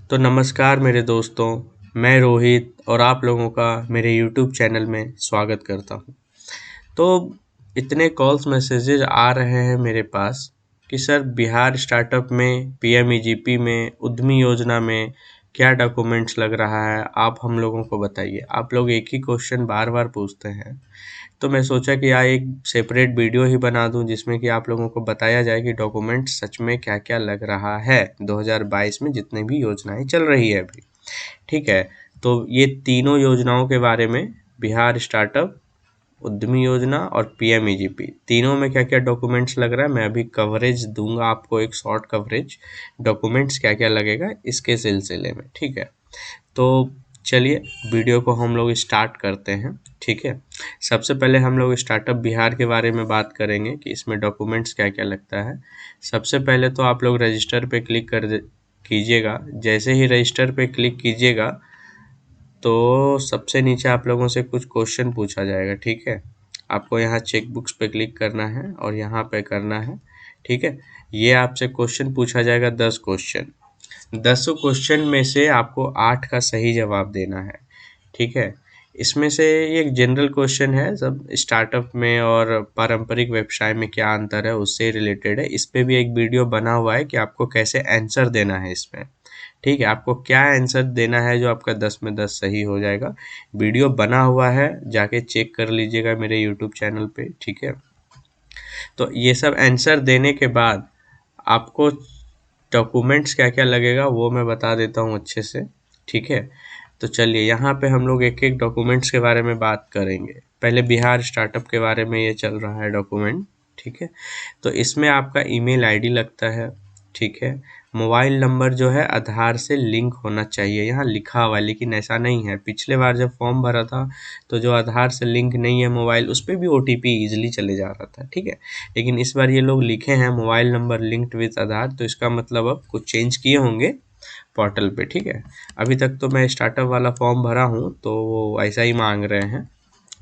तो नमस्कार मेरे दोस्तों, मैं रोहित और आप लोगों का मेरे यूट्यूब चैनल में स्वागत करता हूँ। तो इतने कॉल्स मैसेजेस आ रहे हैं मेरे पास कि सर बिहार स्टार्टअप में, पीएमईजीपी में, उद्यमी योजना में क्या डॉक्यूमेंट्स लग रहा है, आप हम लोगों को बताइए। आप लोग एक ही क्वेश्चन बार बार पूछते हैं, तो मैं सोचा कि यहाँ एक सेपरेट वीडियो ही बना दूं जिसमें कि आप लोगों को बताया जाए कि डॉक्यूमेंट सच में क्या क्या लग रहा है 2022 में जितने भी योजनाएं चल रही है अभी। ठीक है, तो ये तीनों योजनाओं के बारे में, बिहार स्टार्टअप, उद्यमी योजना और पीएमईजीपी, तीनों में क्या क्या डॉक्यूमेंट्स लग रहा है मैं अभी कवरेज दूंगा आपको, एक शॉर्ट कवरेज डॉक्यूमेंट्स क्या क्या लगेगा इसके सिलसिले में। ठीक है, तो चलिए वीडियो को हम लोग स्टार्ट करते हैं। ठीक है, सबसे पहले हम लोग स्टार्टअप बिहार के बारे में बात करेंगे कि इसमें डॉक्यूमेंट्स क्या क्या लगता है। सबसे पहले तो आप लोग रजिस्टर पे क्लिक कीजिएगा। जैसे ही रजिस्टर पे क्लिक कीजिएगा तो सबसे नीचे आप लोगों से कुछ क्वेश्चन पूछा जाएगा। ठीक है, आपको यहाँ चेक बुक्स पे क्लिक करना है और यहाँ पे करना है। ठीक है, ये आपसे क्वेश्चन पूछा जाएगा 10 क्वेश्चन। 10 क्वेश्चन में से आपको 8 का सही जवाब देना है। ठीक है, इसमें से ये एक जनरल क्वेश्चन है, सब स्टार्टअप में और पारंपरिक व्यवसाय में क्या अंतर है उससे रिलेटेड है। इस पे भी एक वीडियो बना हुआ है कि आपको कैसे आंसर देना है इसमें। ठीक है, आपको क्या आंसर देना है जो आपका 10 में 10 सही हो जाएगा। वीडियो बना हुआ है, जाके चेक कर लीजिएगा मेरे यूट्यूब चैनल पे। ठीक है, तो ये सब आंसर देने के बाद आपको डॉक्यूमेंट्स क्या क्या लगेगा वो मैं बता देता हूँ अच्छे से। ठीक है, तो चलिए यहाँ पे हम लोग एक एक डॉक्यूमेंट्स के बारे में बात करेंगे। पहले बिहार स्टार्टअप के बारे में ये चल रहा है डॉक्यूमेंट। ठीक है, तो इसमें आपका ईमेल आईडी लगता है। ठीक है, मोबाइल नंबर जो है आधार से लिंक होना चाहिए, यहाँ लिखा हुआ है, लेकिन ऐसा नहीं है। पिछले बार जब फॉर्म भरा था तो जो आधार से लिंक नहीं है मोबाइल, उस पर भी ओटीपी ईजिली चले जा रहा था। ठीक है, लेकिन इस बार ये लोग लिखे हैं मोबाइल नंबर लिंक्ड विद आधार, तो इसका मतलब अब कुछ चेंज किए होंगे पोर्टल पे। ठीक है, अभी तक तो मैं स्टार्टअप वाला फॉर्म भरा हूँ तो वो ऐसा ही मांग रहे हैं,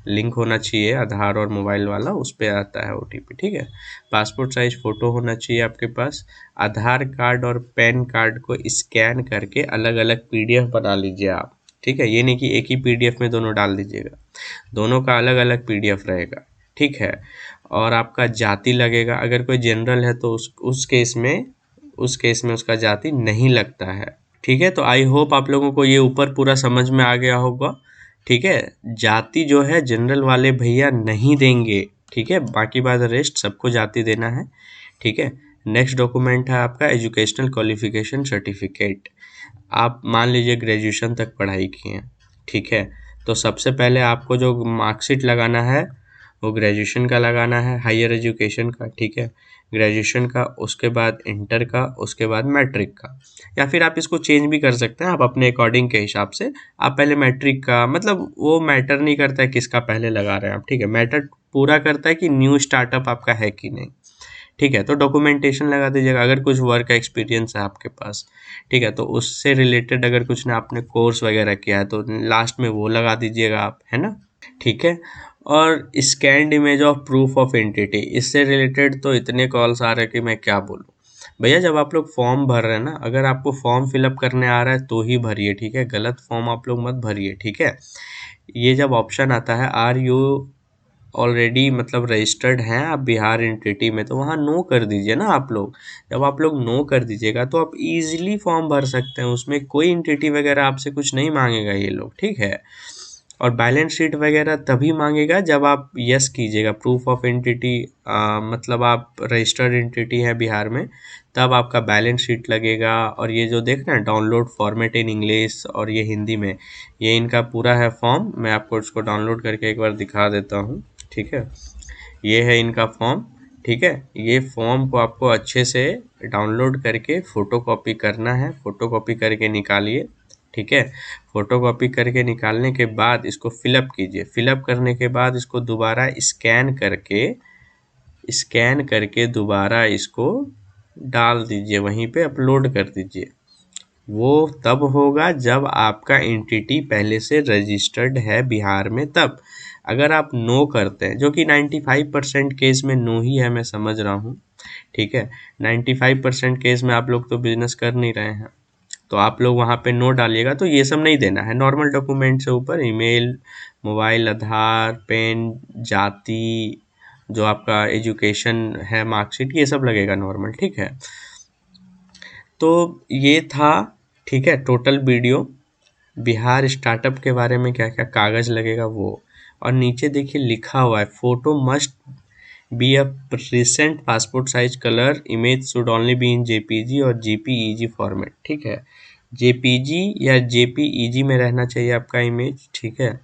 लिंक होना चाहिए आधार और मोबाइल वाला, उस पर आता है ओटीपी। ठीक है, पासपोर्ट साइज फ़ोटो होना चाहिए आपके पास। आधार कार्ड और पैन कार्ड को स्कैन करके अलग अलग पीडीएफ बना लीजिए आप। ठीक है, ये नहीं कि एक ही पीडीएफ में दोनों डाल दीजिएगा, दोनों का अलग अलग पीडीएफ रहेगा। ठीक है, और आपका जाति लगेगा। अगर कोई जनरल है तो उस केस में उसका जाति नहीं लगता है। ठीक है, तो आई होप आप लोगों को ये ऊपर पूरा समझ में आ गया होगा। ठीक है, जाति जो है जनरल वाले भैया नहीं देंगे। ठीक है, बाकी बात रेस्ट सबको जाति देना है। ठीक है, नेक्स्ट डॉक्यूमेंट है आपका एजुकेशनल क्वालिफिकेशन सर्टिफिकेट। आप मान लीजिए ग्रेजुएशन तक पढ़ाई किए हैं। ठीक है, तो सबसे पहले आपको जो मार्कशीट लगाना है वो ग्रेजुएशन का लगाना है, हायर एजुकेशन का। ठीक है, ग्रेजुएशन का, उसके बाद इंटर का, उसके बाद मैट्रिक का, या फिर आप इसको चेंज भी कर सकते हैं आप अपने अकॉर्डिंग के हिसाब से। आप पहले मैट्रिक का, मतलब वो मैटर नहीं करता है किसका पहले लगा रहे हैं आप। ठीक है, मैटर पूरा करता है कि न्यू स्टार्टअप आपका है कि नहीं। ठीक है, तो डॉक्यूमेंटेशन लगा दीजिएगा। अगर कुछ वर्क एक्सपीरियंस है आपके पास, ठीक है, तो उससे रिलेटेड अगर कुछ ना आपने कोर्स वगैरह किया है तो लास्ट में वो लगा दीजिएगा आप, है ना। ठीक है, और scanned image of proof of entity, इससे रिलेटेड तो इतने कॉल्स आ रहे हैं कि मैं क्या बोलूँ भैया। जब आप लोग फॉर्म भर रहे हैं ना, अगर आपको फॉर्म फिलअप करने आ रहा है तो ही भरिए। ठीक है, गलत फॉर्म आप लोग मत भरिए। ठीक है, ये जब ऑप्शन आता है आर यू ऑलरेडी मतलब रजिस्टर्ड हैं आप बिहार एंटिटी में, तो वहाँ नो कर दीजिए ना आप लोग। जब आप लोग नो कर दीजिएगा तो आप इजीली फॉर्म भर सकते हैं, उसमें कोई एंटिटी वगैरह आपसे कुछ नहीं मांगेगा ये लोग। ठीक है, और बैलेंस शीट वगैरह तभी मांगेगा जब आप यस कीजिएगा, प्रूफ ऑफ एंटिटी, मतलब आप रजिस्टर्ड एंटिटी है बिहार में, तब आपका बैलेंस शीट लगेगा। और ये जो देख रहे हैं डाउनलोड फॉर्मेट इन इंग्लिश और ये हिंदी में, ये इनका पूरा है फॉर्म। मैं आपको इसको डाउनलोड करके एक बार दिखा देता हूँ। ठीक है, ये है इनका फॉर्म। ठीक है, ये फॉर्म को आपको अच्छे से डाउनलोड करके फ़ोटोकॉपी करना है, फ़ोटोकॉपी करके निकालिए। ठीक है, फ़ोटोकॉपी करके निकालने के बाद इसको फिलअप कीजिए। फिलअप करने के बाद इसको दोबारा स्कैन करके दोबारा इसको डाल दीजिए, वहीं पे अपलोड कर दीजिए। वो तब होगा जब आपका एंटिटी पहले से रजिस्टर्ड है बिहार में तब। अगर आप नो करते हैं, जो कि 95% केस में नो ही है, मैं समझ रहा हूँ। ठीक है, 95% केस में आप लोग तो बिजनेस कर नहीं रहे हैं। तो आप लोग वहाँ पे नो डालिएगा। तो ये सब नहीं देना है, नॉर्मल डॉक्यूमेंट से ऊपर ईमेल, मोबाइल, आधार, पैन, जाति, जो आपका एजुकेशन है, मार्कशीट, ये सब लगेगा नॉर्मल, ठीक है। तो ये था, ठीक है, टोटल वीडियो बिहार स्टार्टअप के बारे में, क्या क्या कागज़ लगेगा वो। और नीचे देखिए लिखा हुआ है, photo must be a recent passport size colour, image should only be in JPG और जेपीईजी फॉर्मेट, ठीक है। जेपीजी या जेपीईजी में रहना चाहिए आपका इमेज, ठीक है।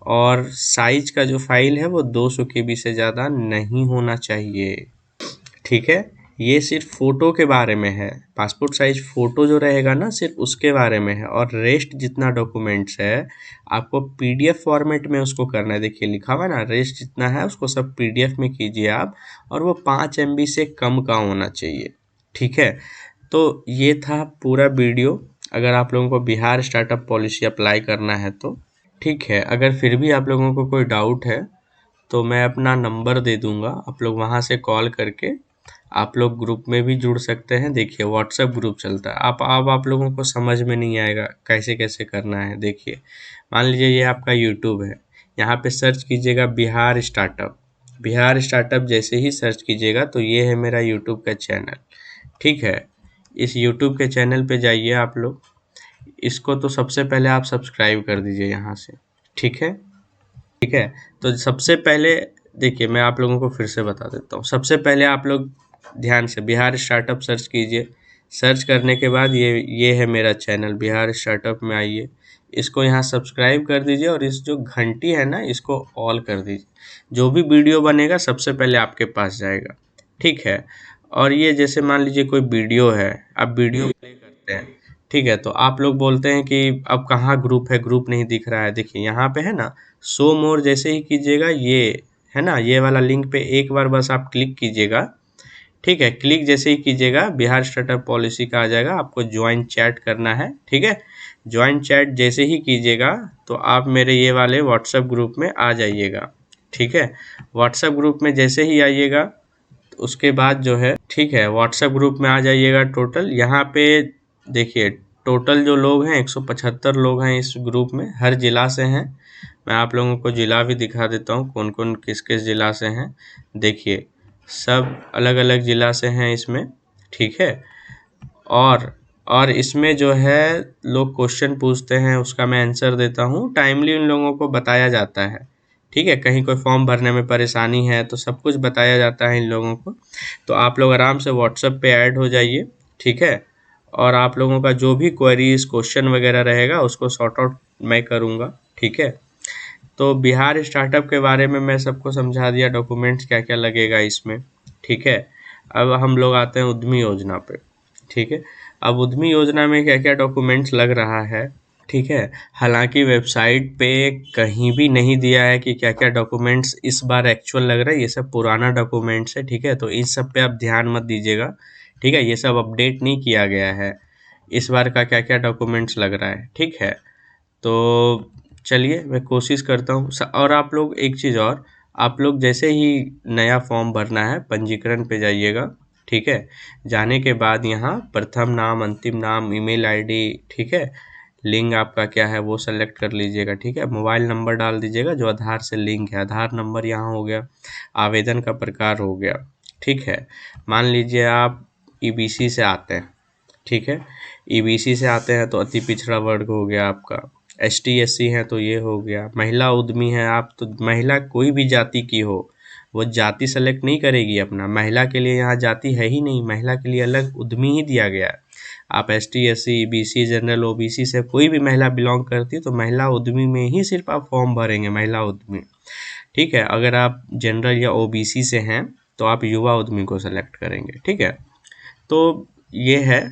और साइज का जो फाइल है वो 200 KB से ज़्यादा नहीं होना चाहिए, ठीक है। ये सिर्फ फ़ोटो के बारे में है, पासपोर्ट साइज फ़ोटो जो रहेगा ना, सिर्फ उसके बारे में है। और रेस्ट जितना डॉक्यूमेंट्स है आपको पीडीएफ फॉर्मेट में उसको करना है। देखिए लिखा हुआ है ना, रेस्ट जितना है उसको सब पीडीएफ में कीजिए आप, और वो 5 MB से कम का होना चाहिए, ठीक है। तो ये था पूरा वीडियो, अगर आप लोगों को बिहार स्टार्टअप पॉलिसी अप्लाई करना है तो, ठीक है। अगर फिर भी आप लोगों को कोई डाउट है तो मैं अपना नंबर दे दूंगा, आप लोग वहाँ से कॉल करके आप लोग ग्रुप में भी जुड़ सकते हैं। देखिए व्हाट्सएप ग्रुप चलता है, आप लोगों को समझ में नहीं आएगा कैसे कैसे करना है। देखिए मान लीजिए ये आपका यूट्यूब है, यहाँ पे सर्च कीजिएगा बिहार स्टार्टअप। बिहार स्टार्टअप जैसे ही सर्च कीजिएगा तो ये है मेरा यूट्यूब का चैनल, ठीक है। इस यूट्यूब के चैनल पे जाइए आप लोग, इसको तो सबसे पहले आप सब्सक्राइब कर दीजिए यहाँ से, ठीक है, ठीक है। तो सबसे पहले देखिए मैं आप लोगों को फिर से बता देता हूँ, सबसे पहले आप लोग ध्यान से बिहार स्टार्टअप सर्च कीजिए। सर्च करने के बाद ये है मेरा चैनल बिहार स्टार्टअप में आइए, इसको यहाँ सब्सक्राइब कर दीजिए और इस जो घंटी है ना इसको ऑल कर दीजिए। जो भी वीडियो बनेगा सबसे पहले आपके पास जाएगा, ठीक है। और ये जैसे मान लीजिए कोई वीडियो है, आप वीडियो प्ले करते हैं, ठीक है। तो आप लोग बोलते हैं कि अब कहाँ ग्रुप है, ग्रुप नहीं दिख रहा है। देखिए यहाँ पे है ना शो मोर, जैसे ही कीजिएगा ये है ना, ये वाला लिंक पे एक बार बस आप क्लिक कीजिएगा, ठीक है। क्लिक जैसे ही कीजिएगा बिहार स्टार्टअप पॉलिसी का आ जाएगा, आपको ज्वाइन चैट करना है, ठीक है। ज्वाइन चैट जैसे ही कीजिएगा तो आप मेरे ये वाले व्हाट्सएप ग्रुप में आ जाइएगा, ठीक है। व्हाट्सएप ग्रुप में जैसे ही आइएगा तो उसके बाद जो है, ठीक है, व्हाट्सएप ग्रुप में आ जाइएगा। टोटल यहाँ पे देखिए टोटल जो लोग हैं 175 लोग हैं इस ग्रुप में, हर जिला से हैं। मैं आप लोगों को जिला भी दिखा देता हूँ कौन कौन किस किस जिला से हैं। देखिए सब अलग अलग जिला से हैं इसमें, ठीक है। और इसमें जो है लोग क्वेश्चन पूछते हैं, उसका मैं आंसर देता हूँ, टाइमली उन लोगों को बताया जाता है, ठीक है। कहीं कोई फॉर्म भरने में परेशानी है तो सब कुछ बताया जाता है इन लोगों को। तो आप लोग आराम से व्हाट्सएप पे ऐड हो जाइए, ठीक है। और आप लोगों का जो भी क्वेरीज क्वेश्चन वगैरह रहेगा उसको सॉर्ट आउट मैं करूँगा, ठीक है। तो बिहार स्टार्टअप के बारे में मैं सबको समझा दिया, डॉक्यूमेंट्स क्या क्या लगेगा इसमें, ठीक है। अब हम लोग आते हैं उद्यमी योजना पे, ठीक है। अब उद्यमी योजना में क्या क्या डॉक्यूमेंट्स लग रहा है, ठीक है। हालांकि वेबसाइट पे कहीं भी नहीं दिया है कि क्या क्या डॉक्यूमेंट्स इस बार एक्चुअल लग रहा है, ये सब पुराना डॉक्यूमेंट्स है, ठीक है। तो इस सब पे आप ध्यान मत दीजिएगा, ठीक है। ये सब अपडेट नहीं किया गया है, इस बार का क्या क्या डॉक्यूमेंट्स लग रहा है, ठीक है। तो चलिए मैं कोशिश करता हूँ। और आप लोग एक चीज़ और, आप लोग जैसे ही नया फॉर्म भरना है पंजीकरण पे जाइएगा, ठीक है। जाने के बाद यहाँ प्रथम नाम, अंतिम नाम, ईमेल आईडी, ठीक है। लिंक आपका क्या है वो सेलेक्ट कर लीजिएगा, ठीक है। मोबाइल नंबर डाल दीजिएगा जो आधार से लिंक है, आधार नंबर यहाँ हो गया, आवेदन का प्रकार हो गया, ठीक है। मान लीजिए आप ईबीसी से आते हैं, ठीक है। ईबीसी से आते हैं तो अति पिछड़ा वर्ग हो गया आपका, एसटी एससी है तो ये हो गया। महिला उद्यमी है आप तो महिला कोई भी जाति की हो, वो जाति सेलेक्ट नहीं करेगी अपना, महिला के लिए यहाँ जाति है ही नहीं, महिला के लिए अलग उद्यमी ही दिया गया है। आप ST SC BC general OBC से कोई भी महिला बिलोंग करती है तो महिला उद्यमी में ही सिर्फ आप फॉर्म भरेंगे, महिला उद्यमी, ठीक है। अगर आप जनरल या ओबीसी से हैं तो आप युवा उद्यमी को सेलेक्ट करेंगे, ठीक है। तो ये है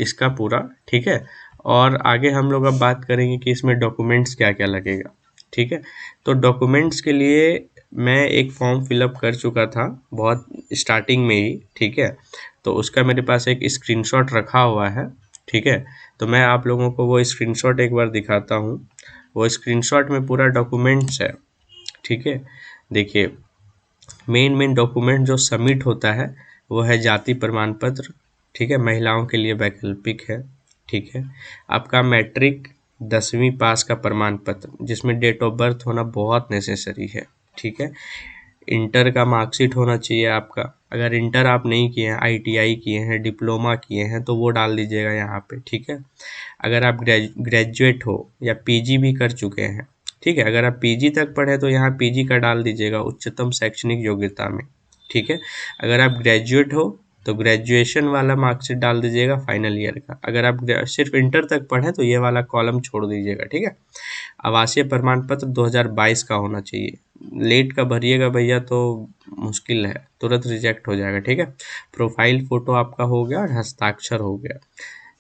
इसका पूरा, ठीक है। और आगे हम लोग अब बात करेंगे कि इसमें डॉक्यूमेंट्स क्या क्या लगेगा, ठीक है। तो डॉक्यूमेंट्स के लिए मैं एक फॉर्म फिलअप कर चुका था बहुत स्टार्टिंग में ही, ठीक है। तो उसका मेरे पास एक स्क्रीनशॉट रखा हुआ है, ठीक है। तो मैं आप लोगों को वो स्क्रीनशॉट एक बार दिखाता हूँ। वो स्क्रीनशॉट में पूरा डॉक्यूमेंट्स है, ठीक है। देखिए मेन डॉक्यूमेंट जो सबमिट होता है वो है जाति प्रमाण पत्र, ठीक है। महिलाओं के लिए वैकल्पिक है, ठीक है। आपका मैट्रिक 10वीं पास का प्रमाण पत्र जिसमें डेट ऑफ बर्थ होना बहुत नेसेसरी है, ठीक है। इंटर का मार्कशीट होना चाहिए आपका। अगर इंटर आप नहीं किए हैं, आईटीआई किए हैं, डिप्लोमा किए हैं तो वो डाल दीजिएगा यहाँ पे, ठीक है। अगर आप ग्रेजुएट हो या पीजी भी कर चुके हैं, ठीक है, अगर आप पीजी तक पढ़े तो यहाँ पीजी का डाल दीजिएगा उच्चतम शैक्षणिक योग्यता में, ठीक है। अगर आप ग्रेजुएट हो तो ग्रेजुएशन वाला मार्कशीट डाल दीजिएगा फाइनल ईयर का। अगर आप सिर्फ इंटर तक पढ़े तो ये वाला कॉलम छोड़ दीजिएगा, ठीक है। आवासीय प्रमाण पत्र 2022 का होना चाहिए। लेट का भरिएगा भैया तो मुश्किल है, तुरंत रिजेक्ट हो जाएगा, ठीक है। प्रोफाइल फ़ोटो आपका हो गया और हस्ताक्षर हो गया,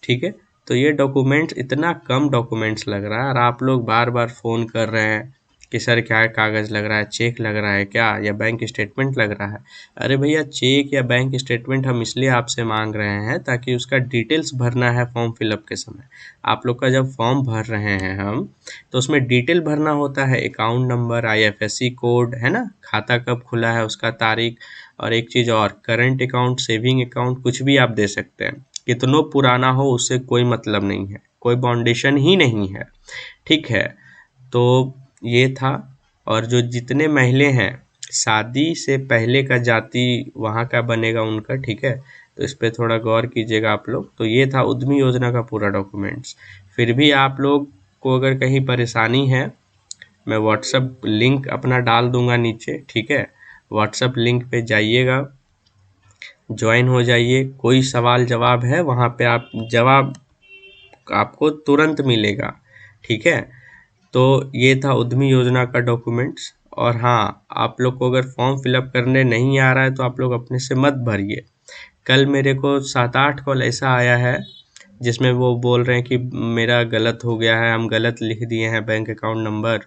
ठीक है। तो ये डॉक्यूमेंट्स, इतना कम डॉक्यूमेंट्स लग रहा है और आप लोग बार बार फ़ोन कर रहे हैं कि सर क्या कागज़ लग रहा है, चेक लग रहा है क्या, या बैंक स्टेटमेंट लग रहा है। अरे भैया चेक या बैंक स्टेटमेंट हम इसलिए आपसे मांग रहे हैं ताकि उसका डिटेल्स भरना है फॉर्म फिलअप के समय। आप लोग का जब फॉर्म भर रहे हैं हम, तो उसमें डिटेल भरना होता है, अकाउंट नंबर, आईएफएससी कोड, है ना, खाता कब खुला है उसका तारीख, और एक चीज़ और, करंट अकाउंट, सेविंग अकाउंट, कुछ भी आप दे सकते हैं। कितनों पुराना हो उससे कोई मतलब नहीं है, कोई बाउंडेशन ही नहीं है, ठीक है। तो ये था। और जो जितने महिले हैं, शादी से पहले का जाति वहाँ का बनेगा उनका, ठीक है। तो इस पे थोड़ा गौर कीजिएगा आप लोग। तो ये था उद्यमी योजना का पूरा डॉक्यूमेंट्स। फिर भी आप लोग को अगर कहीं परेशानी है, मैं व्हाट्सअप लिंक अपना डाल दूंगा नीचे, ठीक है। व्हाट्सअप लिंक पे जाइएगा, ज्वाइन हो जाइए। कोई सवाल जवाब है वहाँ पे आप जवाब आपको तुरंत मिलेगा, ठीक है। तो ये था उद्यमी योजना का डॉक्यूमेंट्स। और हाँ, आप लोग को अगर फॉर्म फिलअप करने नहीं आ रहा है तो आप लोग अपने से मत भरिए। कल मेरे को 7-8 कॉल ऐसा आया है जिसमें वो बोल रहे हैं कि मेरा गलत हो गया है, हम गलत लिख दिए हैं बैंक अकाउंट नंबर,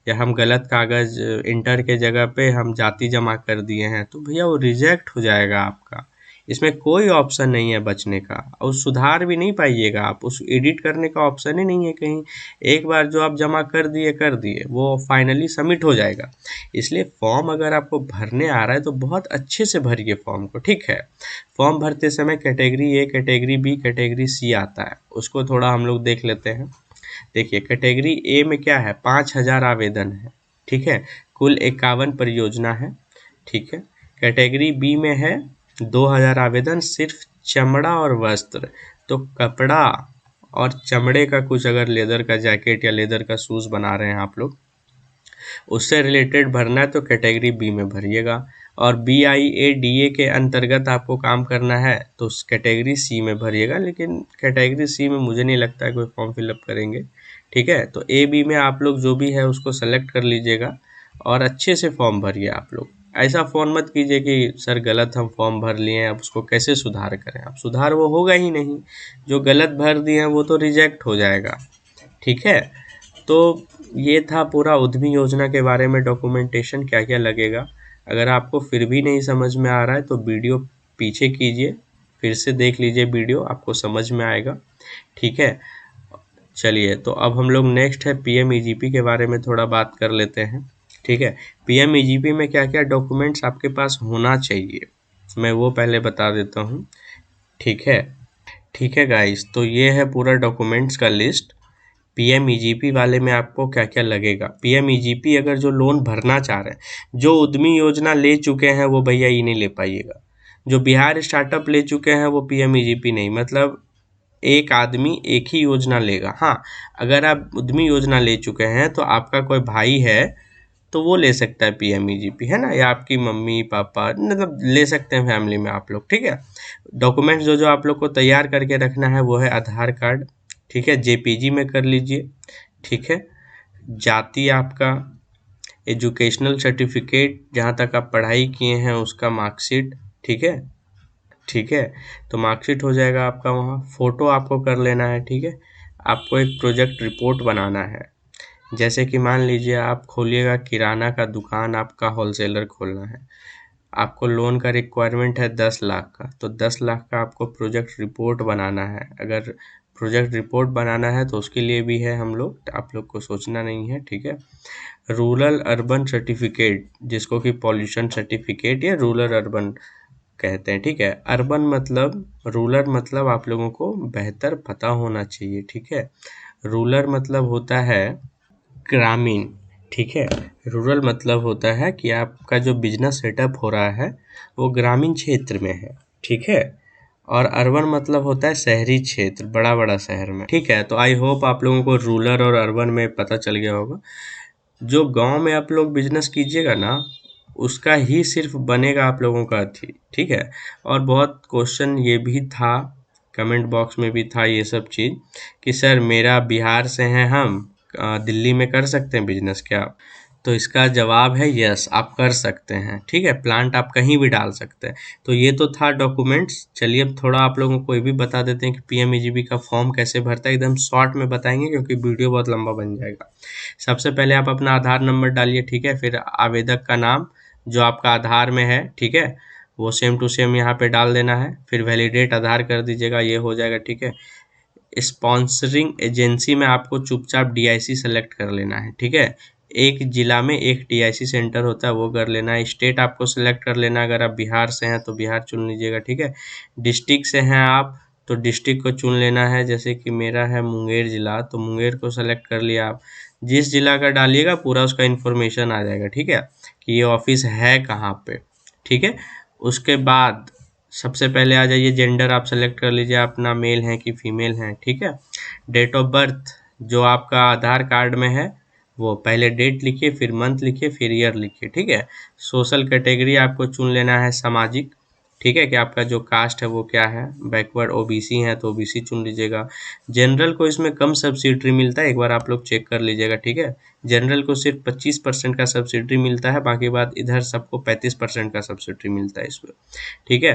या हम गलत कागज़ इंटर के जगह पे हम जाति जमा कर दिए हैं। तो भैया वो रिजेक्ट हो जाएगा आपका। इसमें कोई ऑप्शन नहीं है बचने का, और सुधार भी नहीं पाइएगा आप, उस एडिट करने का ऑप्शन ही नहीं है कहीं। एक बार जो आप जमा कर दिए वो फाइनली सबमिट हो जाएगा। इसलिए फॉर्म अगर आपको भरने आ रहा है तो बहुत अच्छे से भरिए फॉर्म को, ठीक है। फॉर्म भरते समय category A, category B, category C आता है, उसको थोड़ा हम लोग देख लेते हैं। देखिए कैटेगरी ए में क्या है, 5000 आवेदन है, ठीक है, कुल 51 परियोजना है, ठीक है। कैटेगरी बी में है 2000 आवेदन, सिर्फ चमड़ा और वस्त्र। तो कपड़ा और चमड़े का कुछ, अगर लेदर का जैकेट या लेदर का शूज़ बना रहे हैं आप लोग, उससे रिलेटेड भरना है तो कैटेगरी बी में भरिएगा। और BIADA के अंतर्गत आपको काम करना है तो उस कैटेगरी सी में भरिएगा, लेकिन कैटेगरी सी में मुझे नहीं लगता है कोई फॉर्म फिलअप करेंगे, ठीक है। तो AB में आप लोग जो भी है उसको सेलेक्ट कर लीजिएगा और अच्छे से फॉर्म भरिए आप लोग। ऐसा फ़ोन मत कीजिए कि सर गलत हम फॉर्म भर लिए हैं, अब उसको कैसे सुधार करें। अब सुधार वो होगा ही नहीं, जो गलत भर दिए हैं वो तो रिजेक्ट हो जाएगा, ठीक है। तो ये था पूरा उद्यमी योजना के बारे में डॉक्यूमेंटेशन, क्या क्या लगेगा। अगर आपको फिर भी नहीं समझ में आ रहा है तो वीडियो पीछे कीजिए, फिर से देख लीजिए वीडियो, आपको समझ में आएगा, ठीक है। चलिए, तो अब हम लोग नेक्स्ट है PMEGP के बारे में थोड़ा बात कर लेते हैं, ठीक है। PMEGP में क्या क्या डॉक्यूमेंट्स आपके पास होना चाहिए मैं वो पहले बता देता हूँ, ठीक है। ठीक है गाइस, तो ये है पूरा डॉक्यूमेंट्स का लिस्ट। PMEGP वाले में आपको क्या क्या लगेगा। PMEGP अगर जो लोन भरना चाह रहे हैं, जो उद्यमी योजना ले चुके हैं वो भैया ये नहीं ले पाइएगा। जो बिहार स्टार्टअप ले चुके हैं वो PMEGP नहीं, मतलब एक आदमी एक ही योजना लेगा। हाँ, अगर आप उद्यमी योजना ले चुके हैं तो आपका कोई भाई है तो वो ले सकता है PMEGP, है ना, या आपकी मम्मी पापा, मतलब ले सकते हैं फैमिली में आप लोग, ठीक है। डॉक्यूमेंट्स जो जो आप लोग को तैयार करके रखना है वो है आधार कार्ड, ठीक है, JPG में कर लीजिए, ठीक है। जाति आपका, एजुकेशनल सर्टिफिकेट, जहाँ तक आप पढ़ाई किए हैं उसका मार्कशीट, ठीक है, ठीक है। तो मार्कशीट हो जाएगा आपका वहाँ। फ़ोटो आपको कर लेना है, ठीक है। आपको एक प्रोजेक्ट रिपोर्ट बनाना है। जैसे कि मान लीजिए आप खोलिएगा किराना का दुकान, आपका होलसेलर खोलना है, आपको लोन का रिक्वायरमेंट है 10 लाख का, तो 10 लाख का आपको प्रोजेक्ट रिपोर्ट बनाना है। अगर प्रोजेक्ट रिपोर्ट बनाना है तो उसके लिए भी है हम लोग, आप लोग को सोचना नहीं है, ठीक है। रूरल अर्बन सर्टिफिकेट, जिसको कि पॉल्यूशन सर्टिफिकेट या रूरल अर्बन कहते हैं, ठीक है। अर्बन मतलब, रूरल मतलब आप लोगों को बेहतर पता होना चाहिए, ठीक है। रूरल मतलब होता है ग्रामीण, ठीक है। रूरल मतलब होता है कि आपका जो बिजनेस सेटअप हो रहा है वो ग्रामीण क्षेत्र में है, ठीक है। और अर्बन मतलब होता है शहरी क्षेत्र, बड़ा बड़ा शहर में, ठीक है। तो आई होप आप लोगों को रूरल और अर्बन में पता चल गया होगा। जो गांव में आप लोग बिजनेस कीजिएगा ना, उसका ही सिर्फ बनेगा आप लोगों का थी, ठीक है। और बहुत क्वेश्चन ये भी था, कमेंट बॉक्स में भी था ये सब चीज़, कि सर मेरा बिहार से हैं हम, दिल्ली में कर सकते हैं बिजनेस क्या? तो इसका जवाब है यस, आप कर सकते हैं, ठीक है। प्लांट आप कहीं भी डाल सकते हैं। तो ये तो था डॉक्यूमेंट्स। चलिए अब थोड़ा आप लोगों को ये भी बता देते हैं कि पीएमईजीपी का फॉर्म कैसे भरता है, एकदम शॉर्ट में बताएंगे क्योंकि वीडियो बहुत लंबा बन जाएगा। सबसे पहले आप अपना आधार नंबर डालिए, ठीक है। फिर आवेदक का नाम जो आपका आधार में है, ठीक है, वो सेम टू सेम यहाँ पे डाल देना है। फिर वैलिडेट आधार कर दीजिएगा, ये हो जाएगा, ठीक है। स्पॉन्सरिंग एजेंसी में आपको चुपचाप डीआईसी सेलेक्ट कर लेना है, ठीक है। एक जिला में एक डीआईसी सेंटर होता है, वो कर लेना है। स्टेट आपको सेलेक्ट कर लेना है, अगर आप बिहार से हैं तो बिहार चुन लीजिएगा, ठीक है। डिस्ट्रिक्ट से हैं आप तो डिस्ट्रिक्ट को चुन लेना है, जैसे कि मेरा है मुंगेर जिला, तो मुंगेर को सेलेक्ट कर लिया आप। जिस जिला का डालिएगा पूरा उसका इन्फॉर्मेशन आ जाएगा, ठीक है, कि ये ऑफिस है कहाँ पे, ठीक है। उसके बाद सबसे पहले आ जाइए, जेंडर आप सेलेक्ट कर लीजिए अपना, मेल है कि फीमेल है, ठीक है। डेट ऑफ बर्थ जो आपका आधार कार्ड में है वो पहले डेट लिखिए, फिर मंथ लिखिए, फिर ईयर लिखिए, ठीक है। सोशल कैटेगरी आपको चुन लेना है सामाजिक, ठीक है, कि आपका जो कास्ट है वो क्या है। बैकवर्ड ओबीसी है तो ओबीसी चुन लीजिएगा। जनरल को इसमें कम सब्सिडी मिलता है, एक बार आप लोग चेक कर लीजिएगा, ठीक है। जनरल को सिर्फ 25% का सब्सिडी मिलता है, बाकी बात इधर सबको 35% का सब्सिडी मिलता है इसमें, ठीक है।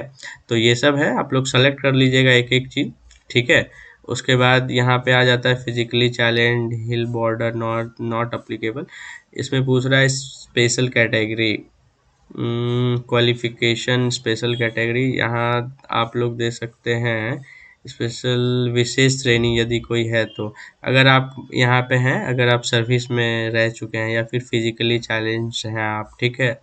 तो ये सब है, आप लोग सेलेक्ट कर लीजिएगा एक एक चीज़, ठीक है। उसके बाद यहाँ पे आ जाता है physically challenge, hill border, not not applicable. इसमें पूछ रहा है special category, qualification special category, यहाँ आप लोग दे सकते हैं स्पेशल विशेष श्रेणी यदि कोई है तो। अगर आप यहाँ पे हैं, अगर आप सर्विस में रह चुके हैं या फिर फिजिकली चैलेंज हैं आप, ठीक है,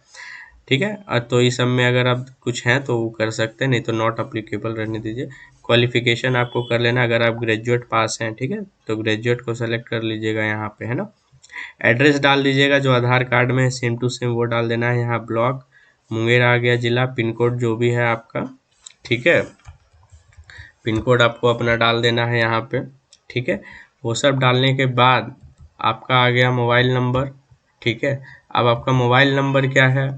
ठीक है। तो इस सब में अगर आप कुछ हैं तो वो कर सकते हैं, नहीं तो नॉट अप्लीकेबल रहने दीजिए। क्वालिफिकेशन आपको कर लेना, अगर आप ग्रेजुएट पास हैं, ठीक है, तो ग्रेजुएट को सेलेक्ट कर लीजिएगा यहाँ पे, है ना। एड्रेस डाल दीजिएगा जो आधार कार्ड में है सेम टू सेम वो डाल देना है। यहाँ ब्लॉक मुंगेर आ गया, जिला, पिन कोड जो भी है आपका, ठीक है, पिन कोड आपको अपना डाल देना है यहाँ पे, ठीक है। वो सब डालने के बाद आपका आ गया मोबाइल नंबर, ठीक है। अब आपका मोबाइल नंबर क्या है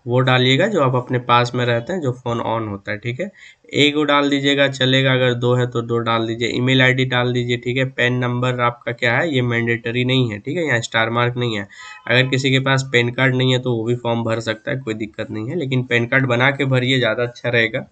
वो डालिएगा जो आप अपने पास में रहते हैं, जो फ़ोन ऑन होता है, ठीक है। एक को डाल दीजिएगा चलेगा, अगर दो है तो दो डाल दीजिए। ईमेल आईडी डाल दीजिए, ठीक है। पैन नंबर आपका क्या है, ये मैंडेटरी नहीं है, ठीक है, यहाँ स्टार मार्क नहीं है। अगर किसी के पास पैन कार्ड नहीं है तो वो भी फॉर्म भर सकता है, कोई दिक्कत नहीं है, लेकिन पैन कार्ड बना के भरिए, ज़्यादा अच्छा रहेगा,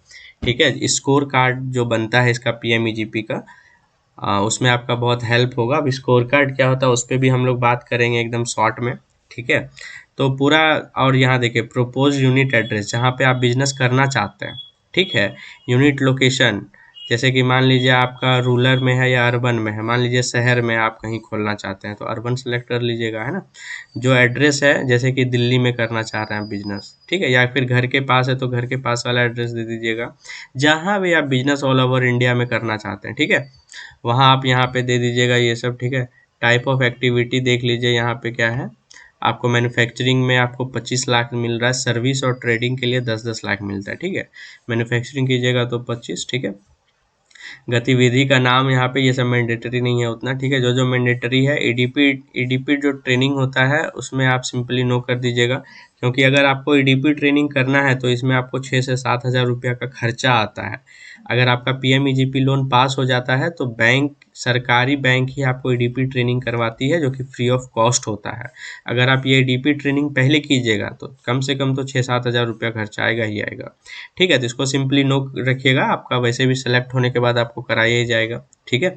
ठीक है। स्कोर कार्ड जो बनता है इसका पीएमईजीपी का, उसमें आपका बहुत हेल्प होगा। अब स्कोर कार्ड क्या होता है उस पर भी हम लोग बात करेंगे एकदम शॉर्ट में, ठीक है। तो पूरा, और यहाँ देखिए प्रोपोज यूनिट एड्रेस जहाँ पे आप बिजनेस करना चाहते हैं, ठीक है। यूनिट लोकेशन, जैसे कि मान लीजिए आपका रूरल में है या अर्बन में है, मान लीजिए शहर में आप कहीं खोलना चाहते हैं तो अर्बन सेलेक्ट कर लीजिएगा, है ना। जो एड्रेस है, जैसे कि दिल्ली में करना चाह रहे हैं बिजनेस, ठीक है, या फिर घर के पास है तो घर के पास वाला एड्रेस दे दीजिएगा। जहाँ भी आप बिजनेस ऑल ओवर इंडिया में करना चाहते हैं, ठीक है, वहाँ आप यहाँ पे दे दीजिएगा ये सब, ठीक है। टाइप ऑफ एक्टिविटी देख लीजिए यहाँ पे क्या है, आपको मैन्युफैक्चरिंग में आपको 25 लाख मिल रहा है, सर्विस और ट्रेडिंग के लिए 10-10 लाख मिलता है, ठीक है। मैन्युफैक्चरिंग कीजिएगा तो 25, ठीक है। गतिविधि का नाम यहाँ पे ये सब मैंडेटरी नहीं है उतना, ठीक है। जो जो मैंडेटरी है, ईडीपी जो ट्रेनिंग होता है उसमें आप सिंपली नो कर दीजिएगा, क्योंकि अगर आपको ईडीपी ट्रेनिंग करना है तो इसमें आपको 6 से 7 हज़ार रुपया का खर्चा आता है। अगर आपका पीएमईजीपी लोन पास हो जाता है तो बैंक, सरकारी बैंक ही आपको ईडीपी ट्रेनिंग करवाती है, जो कि फ्री ऑफ कॉस्ट होता है। अगर आप ये ईडीपी ट्रेनिंग पहले कीजिएगा तो कम से कम तो 6-7 हज़ार रुपया खर्चा आएगा ही आएगा, ठीक है। तो इसको सिंपली नो रखिएगा, आपका वैसे भी सिलेक्ट होने के बाद आपको कराया ही जाएगा, ठीक है।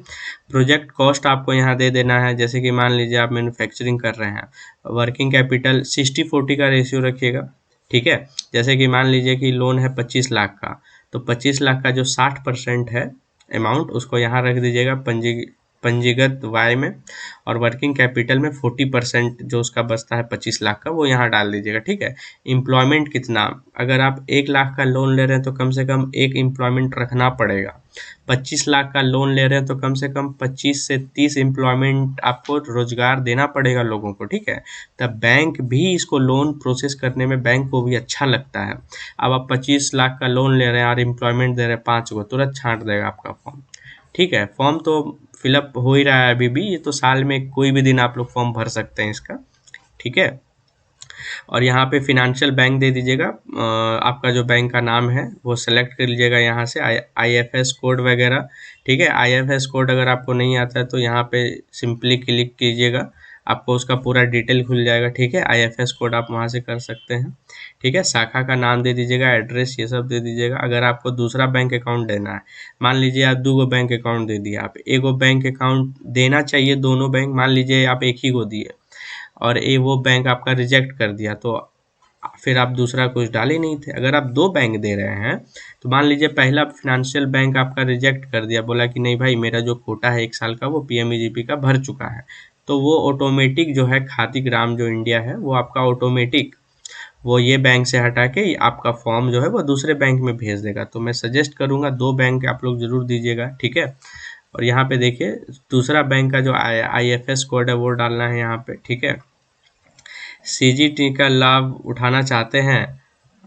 प्रोजेक्ट कॉस्ट आपको यहाँ दे देना है, जैसे कि मान लीजिए आप मैन्युफैक्चरिंग कर रहे हैं, वर्किंग कैपिटल 60-40 का रेशियो रखिएगा, ठीक है। जैसे कि मान लीजिए कि लोन है 25 लाख का, तो 25 लाख का जो 60% है अमाउंट उसको यहाँ रख दीजिएगा, पंजीगत वाई में, और वर्किंग कैपिटल में 40% जो उसका बचता है 25 लाख का, वो यहाँ डाल दीजिएगा। ठीक है। एम्प्लॉयमेंट कितना, अगर आप 1 लाख का लोन ले रहे हैं तो कम से कम एक एम्प्लॉयमेंट रखना पड़ेगा। 25 लाख का लोन ले रहे हैं तो कम से कम 25 से 30 एम्प्लॉयमेंट आपको रोजगार देना पड़ेगा लोगों को। ठीक है। तब बैंक भी इसको लोन प्रोसेस करने में बैंक को भी अच्छा लगता है। अब आप 25 लाख का लोन ले रहे हैं और एम्प्लॉयमेंट दे रहे हैं 5 को, तुरंत छांट देगा आपका फॉर्म। ठीक है। फॉर्म तो फिलअप हो ही रहा है अभी भी, ये तो साल में कोई भी दिन आप लोग फॉर्म भर सकते हैं इसका। ठीक है। और यहाँ पे फिनेंशियल बैंक दे दीजिएगा, आपका जो बैंक का नाम है वो सेलेक्ट कर लीजिएगा यहाँ से, IFS कोड वगैरह। ठीक है। IFS कोड अगर आपको नहीं आता है तो यहाँ पे सिंपली क्लिक कीजिएगा, आपको उसका पूरा डिटेल खुल जाएगा। ठीक है। IFS कोड आप वहाँ से कर सकते हैं। ठीक है। शाखा का नाम दे दीजिएगा, एड्रेस ये सब दे दीजिएगा। अगर आपको दूसरा बैंक अकाउंट देना है, मान लीजिए आप 2 बैंक अकाउंट दे दिए, आप एगो बैंक अकाउंट देना चाहिए दोनों बैंक, मान लीजिए आप एक ही को दिए और वो बैंक आपका रिजेक्ट कर दिया, तो फिर आप दूसरा कुछ डाले नहीं थे। अगर आप 2 बैंक दे रहे हैं तो मान लीजिए पहला फिनेंशियल बैंक आपका रिजेक्ट कर दिया, बोला कि नहीं भाई मेरा जो कोटा है 1 साल का वो PMEGP का भर चुका है, तो वो ऑटोमेटिक जो है खादी ग्राम जो इंडिया है वो आपका ऑटोमेटिक वो ये बैंक से हटा के आपका फॉर्म जो है वो दूसरे बैंक में भेज देगा। तो मैं सजेस्ट करूँगा 2 बैंक आप लोग जरूर दीजिएगा। ठीक है। और यहाँ पे देखिए दूसरा बैंक का जो IFS कोड है वो डालना है यहाँ पे। ठीक है। CGT का लाभ उठाना चाहते हैं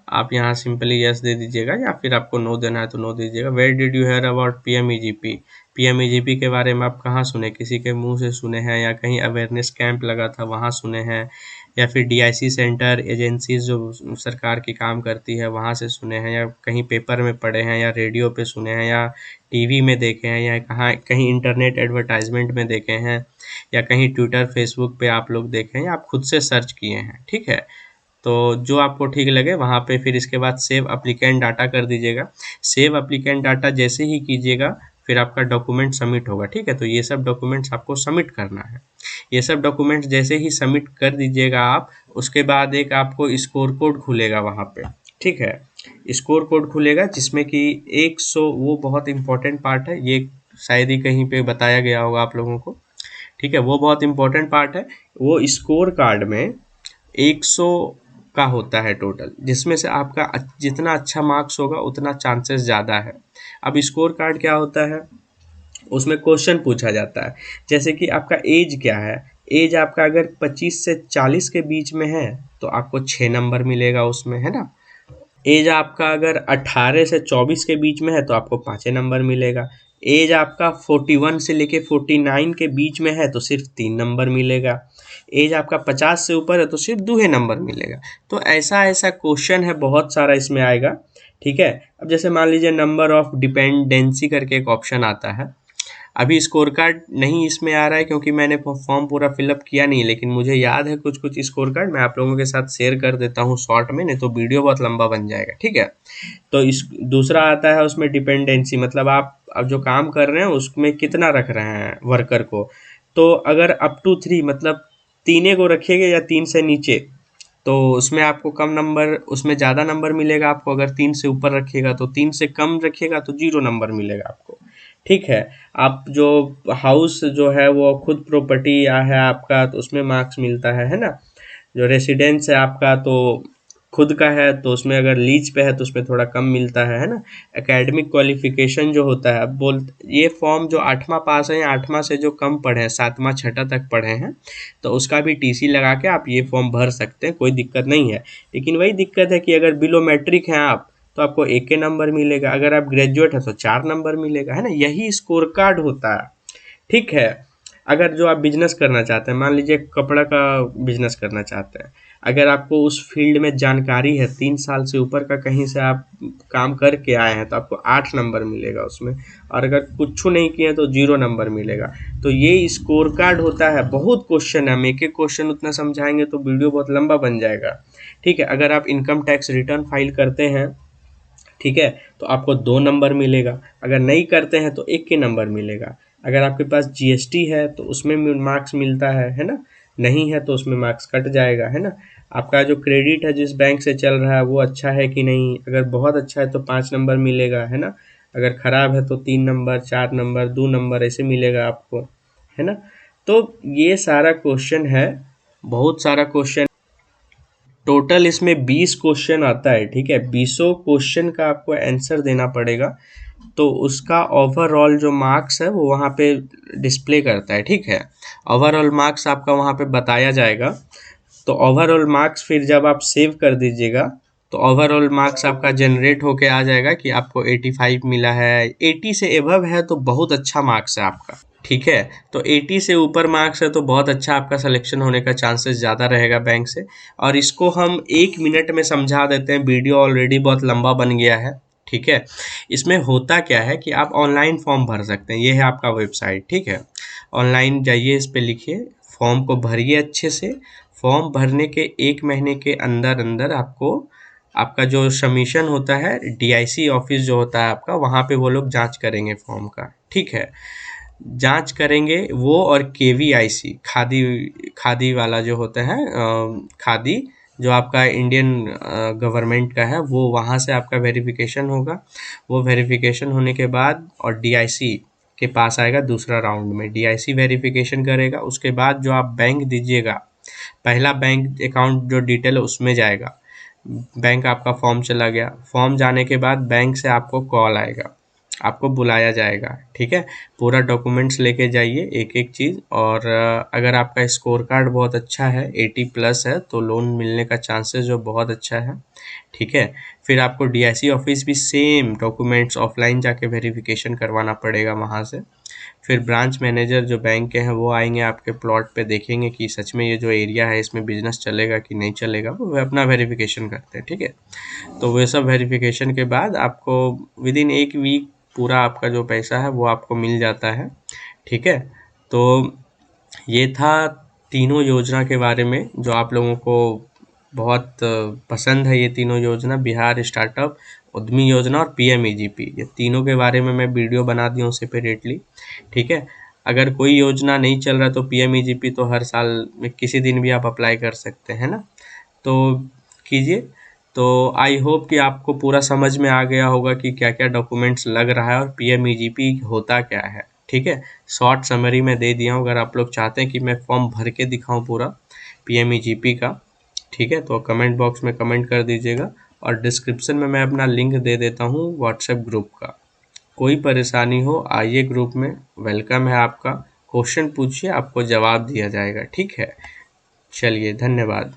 आप, यहाँ सिंपली यस दे दीजिएगा, या फिर आपको नो देना है तो नो दीजिएगा। Where did you hear about PMEGP, PMEGP के बारे में आप कहाँ सुने, किसी के मुंह से सुने हैं या कहीं अवेयरनेस कैंप लगा था वहाँ सुने हैं, या फिर DIC सेंटर एजेंसीज जो सरकार की काम करती है वहाँ से सुने हैं, या कहीं पेपर में पढ़े हैं, या रेडियो पे सुने हैं, या TV में देखे हैं, या कहीं इंटरनेट एडवर्टाइजमेंट में देखे हैं, या कहीं ट्विटर फेसबुक पे आप लोग देखे हैं, या आप खुद से सर्च किए हैं। ठीक है। तो जो आपको ठीक लगे वहाँ पे फिर इसके बाद सेव एप्लीकेंट डाटा कर दीजिएगा। सेव एप्लीकेंट डाटा जैसे ही कीजिएगा फिर आपका डॉक्यूमेंट सबमिट होगा। ठीक है। तो ये सब डॉक्यूमेंट्स आपको सबमिट करना है। ये सब डॉक्यूमेंट्स जैसे ही सबमिट कर दीजिएगा आप, उसके बाद एक आपको स्कोर कोड खुलेगा वहाँ पे। ठीक है। स्कोर कोड खुलेगा जिसमें कि 100, वो बहुत इंपॉर्टेंट पार्ट है, ये शायद ही कहीं पे बताया गया होगा आप लोगों को। ठीक है। वो बहुत इंपॉर्टेंट पार्ट है। वो स्कोर कार्ड में 100 का होता है टोटल, जिसमें से आपका जितना अच्छा मार्क्स होगा उतना चांसेस ज़्यादा है। अब स्कोर कार्ड क्या होता है, उसमें क्वेश्चन पूछा जाता है, जैसे कि आपका एज क्या है। एज आपका अगर 25 से 40 के बीच में है तो आपको 6 नंबर मिलेगा उसमें, है ना। एज आपका अगर 18 से 24 के बीच में है तो आपको 5 नंबर मिलेगा। एज आपका 41 से लेके 49 के बीच में है तो सिर्फ 3 नंबर मिलेगा। एज आपका 50 से ऊपर है तो सिर्फ 2 नंबर मिलेगा। तो ऐसा ऐसा क्वेश्चन है, बहुत सारा इसमें आएगा। ठीक है। अब जैसे मान लीजिए नंबर ऑफ डिपेंडेंसी करके एक ऑप्शन आता है, अभी स्कोर कार्ड नहीं इसमें आ रहा है क्योंकि मैंने फॉर्म पूरा फिलअप किया नहीं, लेकिन मुझे याद है कुछ कुछ स्कोर कार्ड मैं आप लोगों के साथ शेयर कर देता हूँ शॉर्ट में, नहीं तो वीडियो बहुत लंबा बन जाएगा। ठीक है। तो इस दूसरा आता है उसमें डिपेंडेंसी, मतलब आप अब जो काम कर रहे हैं उसमें कितना रख रहे हैं वर्कर को। तो अगर अप टू 3 मतलब 3 को रखिएगा या 3 से नीचे, तो उसमें आपको कम नंबर, उसमें ज़्यादा नंबर मिलेगा आपको। अगर 3 से ऊपर रखिएगा तो 3 से कम रखिएगा तो 0 नंबर मिलेगा आपको। ठीक है। आप जो हाउस जो है वो खुद प्रॉपर्टी या है आपका तो उसमें मार्क्स मिलता है ना। जो रेसिडेंस है आपका तो खुद का है तो उसमें अगर लीज पे है तो उसमें थोड़ा कम मिलता है ना। एकेडमिक क्वालिफिकेशन जो होता है, अब ये फॉर्म जो 8वां पास है या 8वां से जो कम पढ़े हैं, 7वां 6ठा तक पढ़े हैं, तो उसका भी TC लगा के आप ये फॉर्म भर सकते हैं, कोई दिक्कत नहीं है। लेकिन वही दिक्कत है कि अगर बिलो मैट्रिक हैं आप तो आपको 1 नंबर मिलेगा, अगर आप ग्रेजुएट है तो 4 नंबर मिलेगा, है ना। यही स्कोर कार्ड होता है। ठीक है। अगर जो आप बिजनेस करना चाहते हैं, मान लीजिए कपड़ा का बिजनेस करना चाहते हैं, अगर आपको उस फील्ड में जानकारी है, 3 साल से ऊपर का कहीं से आप काम करके आए हैं तो आपको 8 नंबर मिलेगा उसमें, और अगर कुछ नहीं किए तो 0 नंबर मिलेगा। तो ये स्कोर कार्ड होता है। बहुत क्वेश्चन है, हम एक एक क्वेश्चन उतना समझाएंगे तो वीडियो बहुत लंबा बन जाएगा। ठीक है। अगर आप इनकम टैक्स रिटर्न फाइल करते हैं, ठीक है, तो आपको 2 नंबर मिलेगा। अगर नहीं करते हैं तो 1 नंबर मिलेगा। अगर आपके पास GST है तो उसमें मार्क्स मिलता है ना। नहीं है तो उसमें मार्क्स कट जाएगा, है ना। आपका जो क्रेडिट है जिस बैंक से चल रहा है वो अच्छा है कि नहीं, अगर बहुत अच्छा है तो 5 नंबर मिलेगा, है ना। अगर ख़राब है तो 3 नंबर, 4 नंबर, 2 नंबर ऐसे मिलेगा आपको। है ना। तो ये सारा क्वेश्चन है, बहुत सारा क्वेश्चन, टोटल इसमें 20 क्वेश्चन आता है, ठीक है। 20 क्वेश्चन का आपको आंसर देना पड़ेगा, तो उसका ओवरऑल जो मार्क्स है वो वहाँ पे डिस्प्ले करता है, ठीक है। ओवरऑल मार्क्स आपका वहाँ पे बताया जाएगा। तो ओवरऑल मार्क्स फिर जब आप सेव कर दीजिएगा तो ओवरऑल मार्क्स आपका जनरेट होके आ जाएगा कि आपको 85 मिला है। 80 से एबव है तो बहुत अच्छा मार्क्स है आपका, ठीक है। तो 80 से ऊपर मार्क्स है तो बहुत अच्छा, आपका सिलेक्शन होने का चांसेस ज़्यादा रहेगा बैंक से। और इसको हम 1 मिनट में समझा देते हैं, वीडियो ऑलरेडी बहुत लंबा बन गया है, ठीक है। इसमें होता क्या है कि आप ऑनलाइन फॉर्म भर सकते हैं, ये है आपका वेबसाइट, ठीक है। ऑनलाइन जाइए, इस पे लिखिए, फॉर्म को भरिए अच्छे से। फॉर्म भरने के 1 महीने के अंदर अंदर आपको आपका जो सबमिशन होता है, डीआईसी ऑफिस जो होता है आपका, वहाँ पे वो लोग जांच करेंगे फॉर्म का, ठीक है। जांच करेंगे वो, और केवीआईसी खादी, खादी वाला जो होता है, खादी जो आपका इंडियन गवर्नमेंट का है, वो वहाँ से आपका वेरिफिकेशन होगा। वो वेरिफिकेशन होने के बाद और डीआईसी के पास आएगा दूसरा राउंड में, डीआईसी वेरिफिकेशन करेगा। उसके बाद जो आप बैंक दीजिएगा, पहला बैंक अकाउंट जो डिटेल है उसमें जाएगा। बैंक आपका फॉर्म चला गया, फॉर्म जाने के बाद बैंक से आपको कॉल आएगा, आपको बुलाया जाएगा, ठीक है। पूरा डॉक्यूमेंट्स लेके जाइए एक एक चीज़। और अगर आपका स्कोर कार्ड बहुत अच्छा है, 80+ है, तो लोन मिलने का चांसेस जो बहुत अच्छा है, ठीक है। फिर आपको डीआईसी ऑफिस भी सेम डॉक्यूमेंट्स ऑफलाइन जाके वेरिफिकेशन करवाना पड़ेगा वहाँ से। फिर ब्रांच मैनेजर जो बैंक के हैं वो आएंगे आपके प्लॉट पे, देखेंगे कि सच में ये जो एरिया है इसमें बिजनेस चलेगा कि नहीं चलेगा, वो अपना वेरिफिकेशन करते हैं, ठीक है। तो वो सब वेरिफिकेशन के बाद आपको विदिन 1 वीक पूरा आपका जो पैसा है वो आपको मिल जाता है, ठीक है। तो ये था तीनों योजना के बारे में, जो आप लोगों को बहुत पसंद है। ये तीनों योजना, बिहार स्टार्टअप उद्यमी योजना और पीएमईजीपी, ये तीनों के बारे में मैं वीडियो बना दी हूँ सेपरेटली, ठीक है। अगर कोई योजना नहीं चल रहा तो पीएमईजीपी तो हर साल में किसी दिन भी आप अप्लाई कर सकते हैं ना, तो कीजिए। तो आई होप कि आपको पूरा समझ में आ गया होगा कि क्या क्या डॉक्यूमेंट्स लग रहा है और पीएमईजीपी होता क्या है, ठीक है। शॉर्ट समरी में दे दिया हूँ। अगर आप लोग चाहते हैं कि मैं फॉर्म भर के दिखाऊँ पूरा पीएमईजीपी का, ठीक है, तो कमेंट बॉक्स में कमेंट कर दीजिएगा। और डिस्क्रिप्शन में मैं अपना लिंक दे देता हूँ व्हाट्सएप ग्रुप का। कोई परेशानी हो आइए ग्रुप में, वेलकम है आपका। क्वेश्चन पूछिए, आपको जवाब दिया जाएगा, ठीक है। चलिए, धन्यवाद।